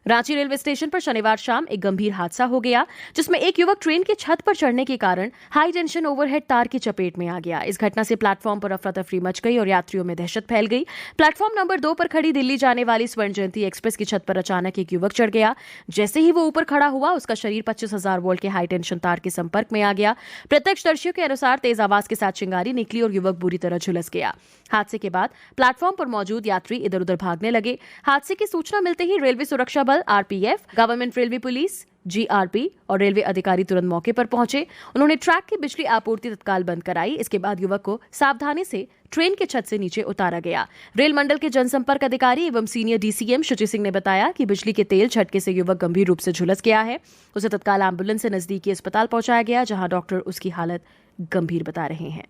B: रांची रेलवे स्टेशन पर शनिवार शाम एक गंभीर हादसा हो गया, जिसमें एक युवक ट्रेन की छत पर चढ़ने के कारण हाई टेंशन ओवरहेड तार की चपेट में आ गया। इस घटना से प्लेटफॉर्म पर अफरा तफरी मच गई और यात्रियों में दहशत फैल गई। प्लेटफॉर्म नंबर 2 पर खड़ी दिल्ली जाने वाली स्वर्ण जयंती एक्सप्रेस की छत पर अचानक एक युवक चढ़ गया। जैसे ही वो ऊपर खड़ा हुआ, उसका शरीर 25,000 वोल्ट के हाई टेंशन तार के संपर्क में आ गया। प्रत्यक्षदर्शियों के अनुसार तेज आवाज के साथ चिंगारी निकली और युवक बुरी तरह झुलस गया। हादसे के बाद प्लेटफॉर्म पर मौजूद यात्री इधर उधर भागने लगे। हादसे की सूचना मिलते ही रेलवे सुरक्षा बल RPF, government railway police GRP और रेलवे अधिकारी तुरंत मौके पर पहुंचे। उन्होंने ट्रैक की बिजली आपूर्ति तत्काल बंद कराई। इसके बाद युवक को सावधानी से ट्रेन के छत से नीचे उतारा गया। रेल मंडल के जनसंपर्क अधिकारी एवं सीनियर डीसीएम शुचि सिंह ने बताया कि बिजली के तेल झटके से युवक गंभीर रूप से झुलस गया है। उसे तत्काल एम्बुलेंस से नजदीकी अस्पताल पहुंचाया गया, जहां डॉक्टर उसकी हालत गंभीर बता रहे हैं।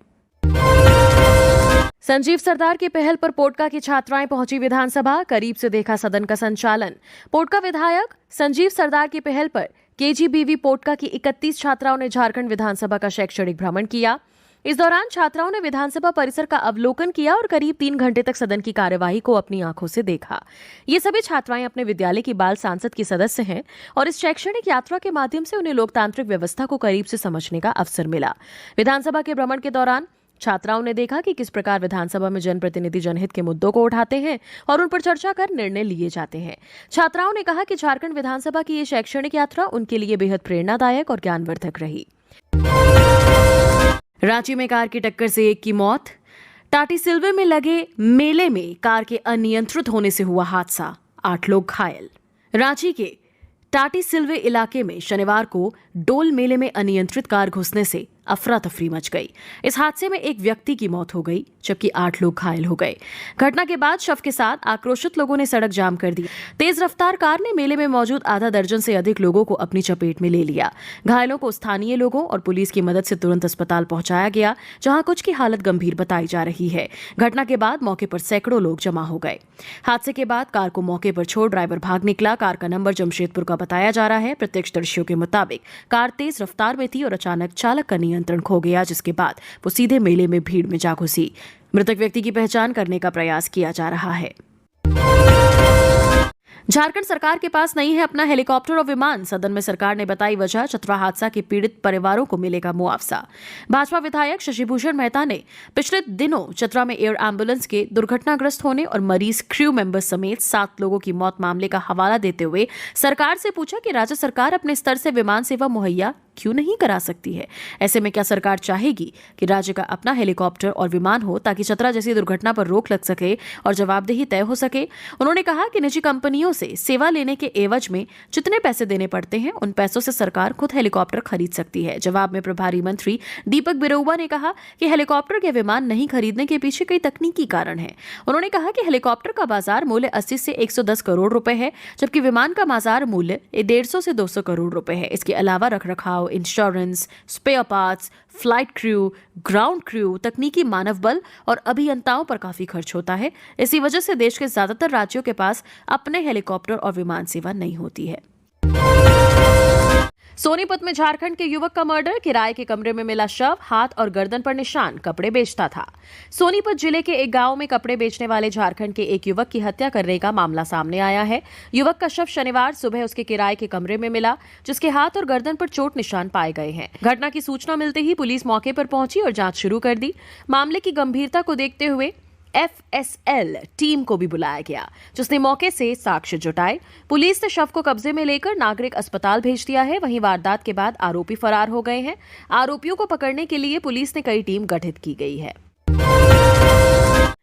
B: संजीव सरदार की पहल पर पोटका की छात्राएं पहुंची विधानसभा, करीब से देखा सदन का संचालन। पोटका विधायक संजीव सरदार की पहल पर केजीबीवी पोटका की 31 छात्राओं ने झारखंड विधानसभा का शैक्षणिक भ्रमण किया। इस दौरान छात्राओं ने विधानसभा परिसर का अवलोकन किया और करीब 3 घंटे तक सदन की कार्यवाही को अपनी आंखों से देखा। ये सभी छात्राएं अपने विद्यालय की बाल सांसद की सदस्य हैं और इस शैक्षणिक यात्रा के माध्यम से उन्हें लोकतांत्रिक व्यवस्था को करीब से समझने का अवसर मिला। विधानसभा के भ्रमण के दौरान छात्राओं ने देखा कि किस प्रकार विधानसभा में जनप्रतिनिधि जनहित के मुद्दों को उठाते हैं और उन पर चर्चा कर निर्णय लिए जाते हैं। छात्राओं ने कहा कि झारखंड विधानसभा की ये शैक्षणिक यात्रा उनके लिए बेहद प्रेरणादायक और ज्ञानवर्धक रही। रांची में कार की टक्कर से एक की मौत। टाटीसिल्वे में लगे मेले में कार के अनियंत्रित होने से हुआ हादसा, 8 लोग घायल। रांची के टाटीसिल्वे इलाके में शनिवार को डोल मेले में अनियंत्रित कार घुसने से अफरा तफरी मच गई। इस हादसे में एक व्यक्ति की मौत हो गई, जबकि 8 लोग घायल हो गए। घटना के बाद शव के साथ आक्रोशित लोगों ने सड़क जाम कर दी। तेज रफ्तार कार ने मेले में मौजूद आधा दर्जन से अधिक लोगों को अपनी चपेट में ले लिया। घायलों को स्थानीय लोगों और पुलिस की मदद से तुरंत अस्पताल पहुंचाया गया, जहां कुछ की हालत गंभीर बताई जा रही है। घटना के बाद मौके पर सैकड़ों लोग जमा हो गए। हादसे के बाद कार को मौके पर छोड़ ड्राइवर भाग निकला। कार का नंबर जमशेदपुर का बताया जा रहा है। प्रत्यक्षदर्शियों के मुताबिक कार तेज रफ्तार में थी और अचानक चालक का नियंत्रण खो गया, जिसके बाद वो सीधे मेले में भीड़ में जा घुसी। मृतक व्यक्ति की पहचान करने का प्रयास किया जा रहा है। झारखंड सरकार के पास नहीं है अपना हेलीकॉप्टर और विमान। सदन में सरकार ने बताई वजह, चतरा हादसा के पीड़ित परिवारों को मिलेगा मुआवजा। भाजपा विधायक शशिभूषण मेहता ने पिछले दिनों चतरा में एयर एम्बुलेंस के दुर्घटनाग्रस्त होने और मरीज क्रू मेंबर समेत 7 लोगों की मौत मामले का हवाला देते हुए सरकार से पूछा कि राज्य सरकार अपने स्तर से विमान सेवा मुहैया क्यों नहीं करा सकती है। ऐसे में क्या सरकार चाहेगी कि राज्य का अपना हेलीकॉप्टर और विमान हो, ताकि चतरा जैसी दुर्घटना पर रोक लग सके और जवाबदेही तय हो सके। उन्होंने कहा कि निजी कंपनियों से सेवा लेने के एवज में जितने पैसे देने पड़ते हैं, उन पैसों से सरकार खुद हेलीकॉप्टर खरीद सकती है। जवाब में प्रभारी मंत्री दीपक बिरुवा ने कहा कि हेलीकॉप्टर या विमान नहीं खरीदने के पीछे कई तकनीकी कारण है। उन्होंने कहा कि हेलीकॉप्टर का बाजार मूल्य 80 से 110 करोड़ रुपए है, जबकि विमान का बाजार मूल्य 150 से 200 करोड़ रुपए है। इसके अलावा रखरखाव, insurance, spare parts, flight crew, ground crew, तकनीकी मानव बल और अभियंताओं पर काफी खर्च होता है। इसी वजह से देश के ज्यादातर राज्यों के पास अपने हेलीकॉप्टर और विमान सेवा नहीं होती है। सोनीपत में झारखंड के युवक का मर्डर, किराए के कमरे में मिला शव, हाथ और गर्दन पर निशान, कपड़े बेचता था। सोनीपत जिले के एक गांव में कपड़े बेचने वाले झारखंड के एक युवक की हत्या करने का मामला सामने आया है। युवक का शव शनिवार सुबह उसके किराए के कमरे में मिला, जिसके हाथ और गर्दन पर चोट निशान पाए गए हैं। घटना की सूचना मिलते ही पुलिस मौके पर पहुंची और जांच शुरू कर दी। मामले की गंभीरता को देखते हुए FSL टीम को भी बुलाया गया, जिसने मौके से साक्ष्य जुटाए। पुलिस ने शव को कब्जे में लेकर नागरिक अस्पताल भेज दिया है। वहीं वारदात के बाद आरोपी फरार हो गए हैं। आरोपियों को पकड़ने के लिए पुलिस ने कई टीम गठित की गई है।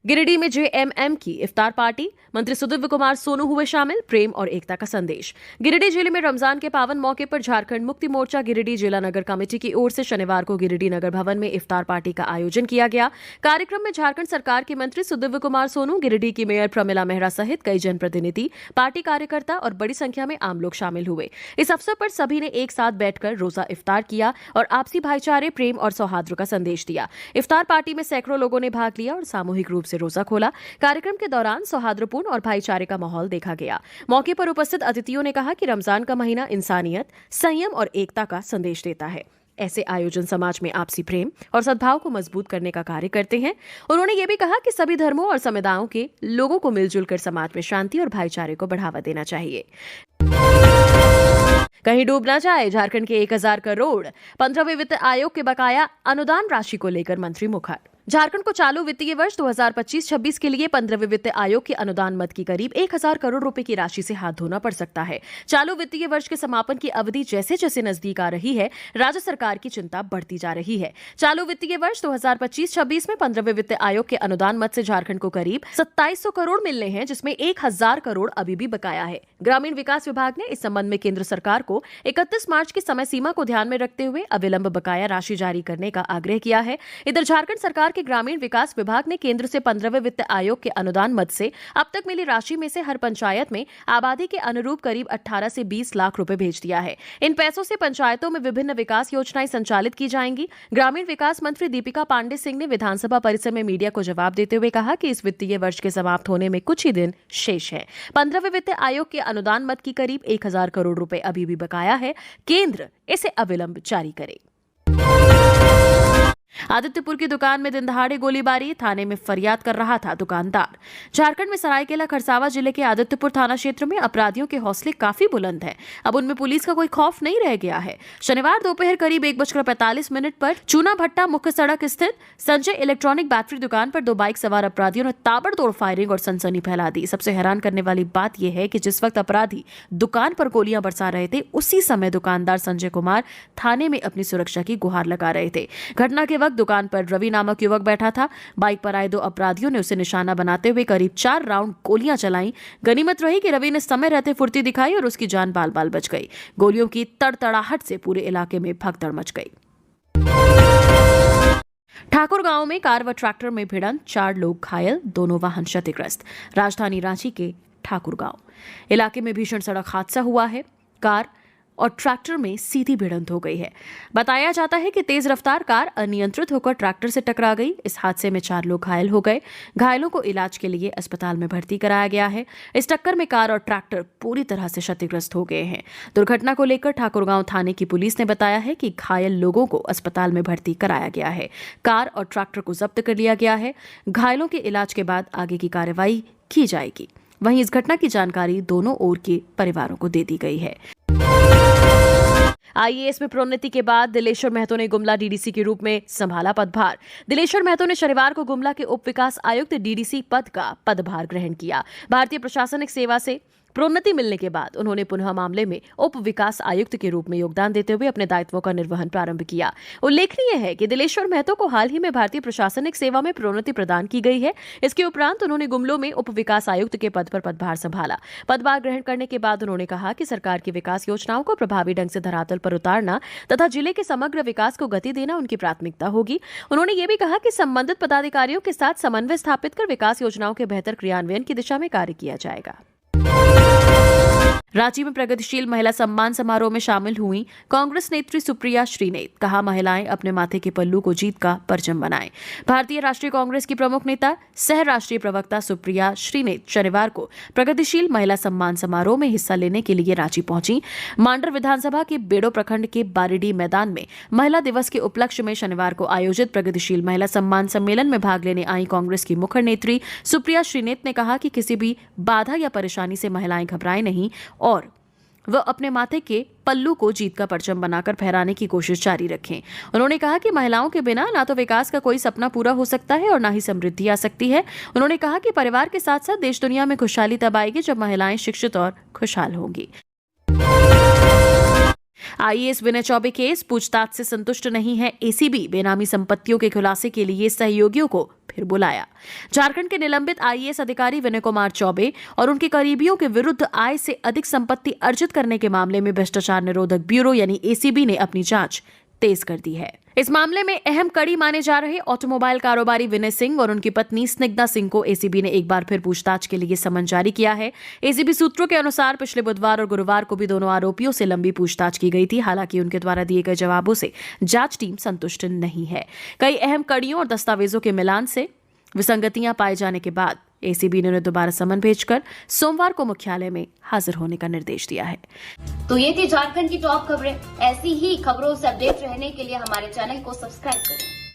B: गिरिडीह में जेएमएम की इफ्तार पार्टी, मंत्री सुदिव्य कुमार सोनू हुए शामिल, प्रेम और एकता का संदेश। गिरिडीह जिले में रमजान के पावन मौके पर झारखंड मुक्ति मोर्चा गिरिडीह जिला नगर कमेटी की ओर से शनिवार को गिरिडीह नगर भवन में इफ्तार पार्टी का आयोजन किया गया। कार्यक्रम में झारखंड सरकार के मंत्री सुदिव्य कुमार सोनू, गिरिडीह की मेयर प्रमिला मेहरा सहित कई जनप्रतिनिधि, पार्टी कार्यकर्ता और बड़ी संख्या में आम लोग शामिल हुए। इस अवसर पर सभी ने एक साथ बैठकर रोजा इफ्तार किया और आपसी भाईचारे, प्रेम और सौहार्द का संदेश दिया। इफ्तार पार्टी में सैकड़ों लोगों ने भाग लिया और सामूहिक रूप से रोजा खोला। कार्यक्रम के दौरान सौहार्दपूर्ण और भाईचारे का माहौल देखा गया। मौके पर उपस्थित अतिथियों ने कहा कि रमजान का महीना इंसानियत, संयम और एकता का संदेश देता है। ऐसे आयोजन समाज में आपसी प्रेम और सद्भाव को मजबूत करने का कार्य करते हैं। उन्होंने ये भी कहा कि सभी धर्मों और समुदायों के लोगों को मिलजुल कर समाज में शांति और भाईचारे को बढ़ावा देना चाहिए। कहीं डूब न जाए झारखंड के 1000 करोड़। 15वें वित्त आयोग के बकाया अनुदान राशि को लेकर मंत्री मुखर। झारखंड को चालू वित्तीय वर्ष 2025-26 के लिए 15वें वित्त आयोग के अनुदान मद की करीब 1000 करोड़ रुपए की राशि से हाथ धोना पड़ सकता है। चालू वित्तीय वर्ष के समापन की अवधि जैसे जैसे नजदीक आ रही है, राज्य सरकार की चिंता बढ़ती जा रही है। चालू वित्तीय वर्ष 2025-26 में 15वें वित्त आयोग के अनुदान मद से झारखंड को करीब 2700 करोड़ मिलने हैं, जिसमें 1000 करोड़ अभी भी बकाया है। ग्रामीण विकास विभाग ने इस संबंध में केंद्र सरकार को 31 मार्च की समय सीमा को ध्यान में रखते हुए अविलंब बकाया राशि जारी करने का आग्रह किया है। इधर झारखंड सरकार के ग्रामीण विकास विभाग ने केंद्र से 15वें वित्त आयोग के अनुदान मद से अब तक मिली राशि में से हर पंचायत में आबादी के अनुरूप करीब 18 से 20 लाख रुपए भेज दिया है। इन पैसों से पंचायतों में विभिन्न विकास योजनाएं संचालित की जाएंगी। ग्रामीण विकास मंत्री दीपिका पांडे सिंह ने विधानसभा परिसर में मीडिया को जवाब देते हुए कहा कि इस वित्तीय वर्ष के समाप्त होने में कुछ ही दिन शेष है। 15वें वित्त आयोग के अनुदान मद की करीब 1000 करोड़ रुपए अभी भी बकाया है। केंद्र इसे अविलंब जारी करे। आदित्यपुर की दुकान में दिन दहाड़े गोलीबारी, थाने में फरियाद कर रहा था दुकानदार। झारखंड में सरायकेला खरसावां जिले के आदित्यपुर थाना क्षेत्र में अपराधियों के हौसले काफी बुलंद हैं। अब उनमें पुलिस का कोई खौफ नहीं रह गया है। शनिवार दोपहर करीब 1:45 पर चूना भट्टा मुख्य सड़क स्थित संजय इलेक्ट्रॉनिक बैटरी दुकान पर 2 बाइक सवार अपराधियों ने ताबड़तोड़ फायरिंग और सनसनी फैला दी। सबसे हैरान करने वाली बात यह है कि जिस वक्त अपराधी दुकान पर गोलियां बरसा रहे थे, उसी समय दुकानदार संजय कुमार थाने में अपनी सुरक्षा की गुहार लगा रहे थे। घटना के वक्त दुकान पर रवि नामक युवक बैठा था। बाइक पर आए 2 अपराधियों ने उसे निशाना बनाते हुए करीब 4 राउंड गोलियां चलाई। गनीमत रही कि रवि ने समय रहते फुर्ती दिखाई और उसकी जान बाल बाल बच गई। गोलियों की तड़तड़ाहट से पूरे इलाके में भगदड़ मच गई। ठाकुर गांव में कार व ट्रैक्टर में भिड़ंत, 4 लोग घायल, दोनों वाहन क्षतिग्रस्त। राजधानी रांची के ठाकुर गांव इलाके में भीषण सड़क हादसा हुआ है। कार और ट्रैक्टर में सीधी भिड़ंत हो गई है। बताया जाता है कि तेज रफ्तार कार अनियंत्रित होकर ट्रैक्टर से टकरा गई। इस हादसे में 4 लोग घायल हो गए। घायलों को इलाज के लिए अस्पताल में भर्ती कराया गया है। इस टक्कर में कार और ट्रैक्टर पूरी तरह से क्षतिग्रस्त हो गए हैं। दुर्घटना को लेकर ठाकुरगांव थाने की पुलिस ने बताया है कि घायल लोगों को अस्पताल में भर्ती कराया गया है। कार और ट्रैक्टर को जब्त कर लिया गया है। घायलों के इलाज के बाद आगे की कार्रवाई की जाएगी। वहीं इस घटना की जानकारी दोनों ओर के परिवारों को दे दी गई है। आईएएस में प्रोन्नति के बाद दिलेश्वर महतो ने गुमला डीडीसी के रूप में संभाला पदभार। दिलेश्वर महतो ने शनिवार को गुमला के उप विकास आयुक्त डीडीसी पद का पदभार ग्रहण किया। भारतीय प्रशासनिक सेवा से प्रोन्नति मिलने के बाद उन्होंने पुनः मामले में उप विकास आयुक्त के रूप में योगदान देते हुए अपने दायित्वों का निर्वहन प्रारंभ किया। उल्लेखनीय है कि दिलेश्वर महतो को हाल ही में भारतीय प्रशासनिक सेवा में प्रोन्नति प्रदान की गई है। इसके उपरांत उन्होंने गुमलो में उप विकास आयुक्त के पद पर पदभार संभाला। पदभार ग्रहण करने के बाद उन्होंने कहा कि सरकार की विकास योजनाओं को प्रभावी ढंग से धरातल पर उतारना तथा जिले के समग्र विकास को गति देना उनकी प्राथमिकता होगी। उन्होंने ये भी कहा कि संबंधित पदाधिकारियों के साथ समन्वय स्थापित कर विकास योजनाओं के बेहतर क्रियान्वयन की दिशा में कार्य किया जाएगा। रांची में प्रगतिशील महिला सम्मान समारोह में शामिल हुई कांग्रेस नेत्री सुप्रिया श्रीनेत। कहा, महिलाएं अपने माथे के पल्लू को जीत का परचम बनाएं। भारतीय राष्ट्रीय कांग्रेस की प्रमुख नेता सह राष्ट्रीय प्रवक्ता सुप्रिया श्रीनेत शनिवार को प्रगतिशील महिला सम्मान समारोह में हिस्सा लेने के लिए रांची पहुंची। मांडर विधानसभा के बेड़ो प्रखंड के बारिडी मैदान में महिला दिवस के उपलक्ष्य में शनिवार को आयोजित प्रगतिशील महिला सम्मान सम्मेलन में भाग लेने आई कांग्रेस की मुखर नेत्री सुप्रिया श्रीनेत ने कहा कि किसी भी बाधा या परेशानी से महिलाएं घबराएं नहीं और वह अपने माथे के पल्लू को जीत का परचम बनाकर फहराने की कोशिश जारी रखें। उन्होंने कहा कि महिलाओं के बिना ना तो विकास का कोई सपना पूरा हो सकता है और ना ही समृद्धि आ सकती है। उन्होंने कहा कि परिवार के साथ साथ देश दुनिया में खुशहाली तब आएगी जब महिलाएं शिक्षित और खुशहाल होंगी। आईएएस विनय चौबे केस पूछताछ से संतुष्ट नहीं है एसीबी। बेनामी संपत्तियों के खुलासे के लिए सहयोगियों को फिर बुलाया। झारखंड के निलंबित आईएएस अधिकारी विनय कुमार चौबे और उनके करीबियों के विरुद्ध आय से अधिक संपत्ति अर्जित करने के मामले में भ्रष्टाचार निरोधक ब्यूरो यानी एसीबी ने अपनी जांच तेज कर दी है। इस मामले में अहम कड़ी माने जा रहे ऑटोमोबाइल कारोबारी विनय सिंह और उनकी पत्नी स्निग्धा सिंह को एसीबी ने एक बार फिर पूछताछ के लिए समन जारी किया है। एसीबी सूत्रों के अनुसार पिछले बुधवार और गुरुवार को भी दोनों आरोपियों से लंबी पूछताछ की गई थी। हालांकि उनके द्वारा दिए गए जवाबों से जांच टीम संतुष्ट नहीं है। कई अहम कड़ियों और दस्तावेजों के मिलान से विसंगतियां पाए जाने के बाद एसीबी ने उन्हें दोबारा समन भेजकर सोमवार को मुख्यालय में हाजिर होने का निर्देश दिया है।
A: तो ये थी झारखंड की टॉप खबरें। ऐसी ही खबरों से अपडेट रहने के लिए हमारे चैनल को सब्सक्राइब करें।